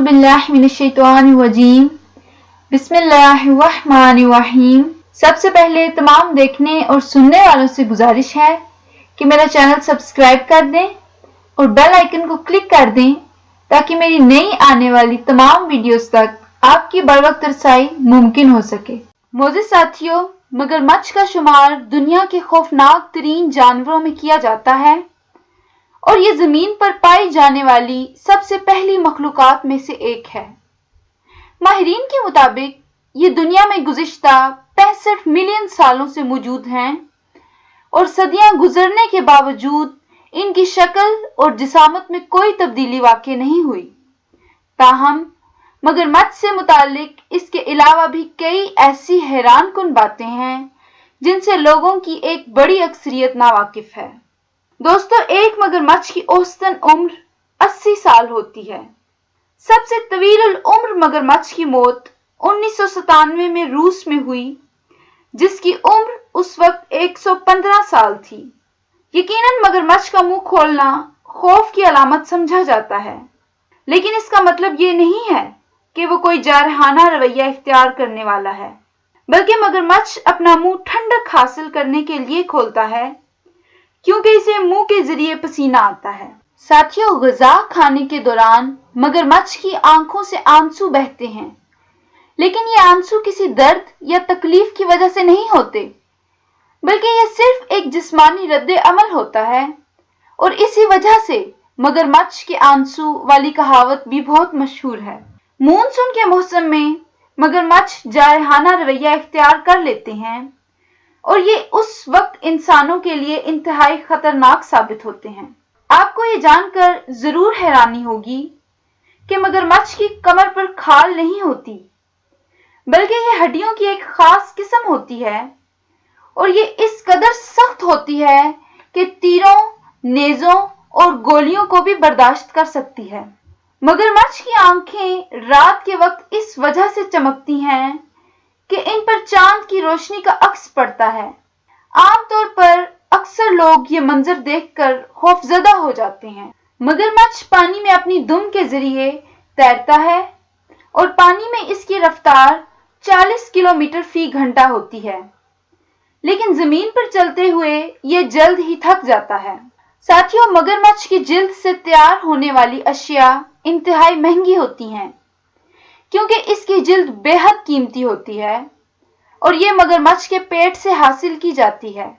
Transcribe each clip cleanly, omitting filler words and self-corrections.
औज़ुबिल्लाहि मिनश्शैतानिर्रजीम बिस्मिल्लाहिर्रहमानिर्रहीम। सबसे पहले तमाम देखने और सुनने वालों से गुजारिश है कि मेरा चैनल सब्सक्राइब कर दें और बेल आइकन को क्लिक कर दें ताकि मेरी नई आने वाली तमाम वीडियोस तक आपकी बरवक्त रसाई मुमकिन हो सके। मोअज़्ज़िज़ साथियों, मगरमच्छ का शुमार दुनिया के खौफनाक तरीन जानवरों में किया जाता है और ये जमीन पर पाई जाने वाली सबसे पहली मखलूकात में से एक है। माहिरीन के मुताबिक ये दुनिया में गुज़िश्ता 65 मिलियन सालों से मौजूद हैं और सदियां गुजरने के बावजूद इनकी शक्ल और जिसामत में कोई तब्दीली वाक़ई नहीं हुई। ताहम मगरमच्छ से मुतालिक इसके अलावा भी कई ऐसी हैरान कुन बातें हैं जिनसे लोगों की एक बड़ी अक्सरियत नावाकिफ है। दोस्तों, एक मगरमच्छ की औसतन उम्र 80 साल होती है। सबसे तवील उम्र मगरमच्छ की मौत 1997 में रूस में हुई, जिसकी उम्र उस वक्त 115 साल थी। यकीनन मगरमच्छ का मुंह खोलना खौफ की अलामत समझा जाता है, लेकिन इसका मतलब ये नहीं है कि वो कोई जारहाना रवैया इख्तियार करने वाला है, बल्कि मगरमच्छ अपना मुंह ठंडक हासिल करने के लिए खोलता है क्योंकि इसे मुंह के जरिए पसीना आता है। साथियों, ग़िज़ा खाने के दौरान मगरमच्छ की आंखों से आंसू बहते हैं, लेकिन ये आंसू किसी दर्द या तकलीफ की वजह से नहीं होते, बल्कि ये सिर्फ एक जिस्मानी रद्द अमल होता है। और इसी वजह से मगरमच्छ के आंसू वाली कहावत भी बहुत मशहूर है। मानसून के मौसम में मगरमच्छ जारहाना रवैया इख्तियार कर लेते हैं और ये उस वक्त इंसानों के लिए इंतहाई खतरनाक साबित होते हैं। आपको ये जानकर जरूर हैरानी होगी कि मगरमच्छ की कमर पर खाल नहीं होती, बल्कि ये हड्डियों की एक खास किस्म होती है और ये इस कदर सख्त होती है कि तीरों, नेज़ों और गोलियों को भी बर्दाश्त कर सकती है। मगरमच्छ की आंखें रात के वक्त इस वजह से चमकती हैं कि इन पर चांद की रोशनी का अक्स पड़ता है। आमतौर पर अक्सर लोग ये मंजर देखकर खौफजदा हो जाते हैं। मगरमच्छ पानी में अपनी दुम के जरिए तैरता है और पानी में इसकी रफ्तार 40 किलोमीटर फी घंटा होती है, लेकिन जमीन पर चलते हुए ये जल्द ही थक जाता है। साथियों, मगरमच्छ की जिल्द से तैयार होने वाली अशिया इंतहाई महंगी होती हैं क्योंकि इसकी जिल्द बेहद कीमती होती है और ये मगरमच्छ के पेट से हासिल की जाती है।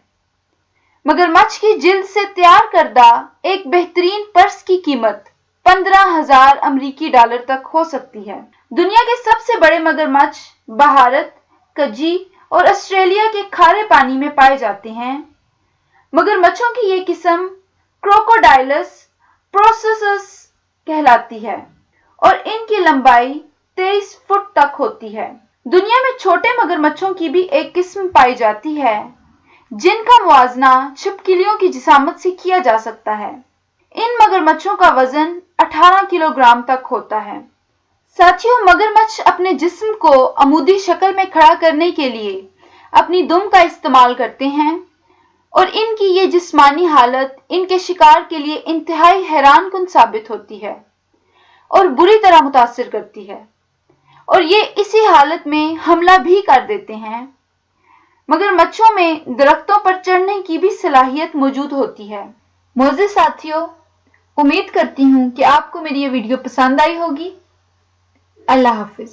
मगरमच्छ की जिल्द से तैयार करदा एक बेहतरीन पर्स की कीमत 15,000 अमेरिकी डॉलर तक हो सकती है। दुनिया के सबसे बड़े मगरमच्छ भारत, कजी और ऑस्ट्रेलिया के खारे पानी में पाए जाते हैं। मगरमच्छों की ये किस्म क्रोकोडाइलस प्रोसेसस कहलाती है और इनकी लंबाई 23 फुट तक होती है। दुनिया में छोटे मगरमच्छों की भी एक किस्म पाई जाती है जिनका मुआवजा छिपकलियों की जिसामत से किया जा सकता है। इन मगरमच्छों का वजन 18 किलोग्राम तक होता है। साथियों, मगरमच्छ अपने जिस्म को अमूदी शक्ल में खड़ा करने के लिए अपनी दुम का इस्तेमाल करते हैं और इनकी ये जिस्मानी हालत इनके शिकार के लिए इंतहाई हैरान कुन साबित होती है और बुरी तरह मुतासिर करती है और ये इसी हालत में हमला भी कर देते हैं। मगरमच्छों में दरख्तों पर चढ़ने की भी सलाहियत मौजूद होती है। मोअज़्ज़िज़ साथियों, उम्मीद करती हूँ कि आपको मेरी ये वीडियो पसंद आई होगी। अल्लाह हाफिज।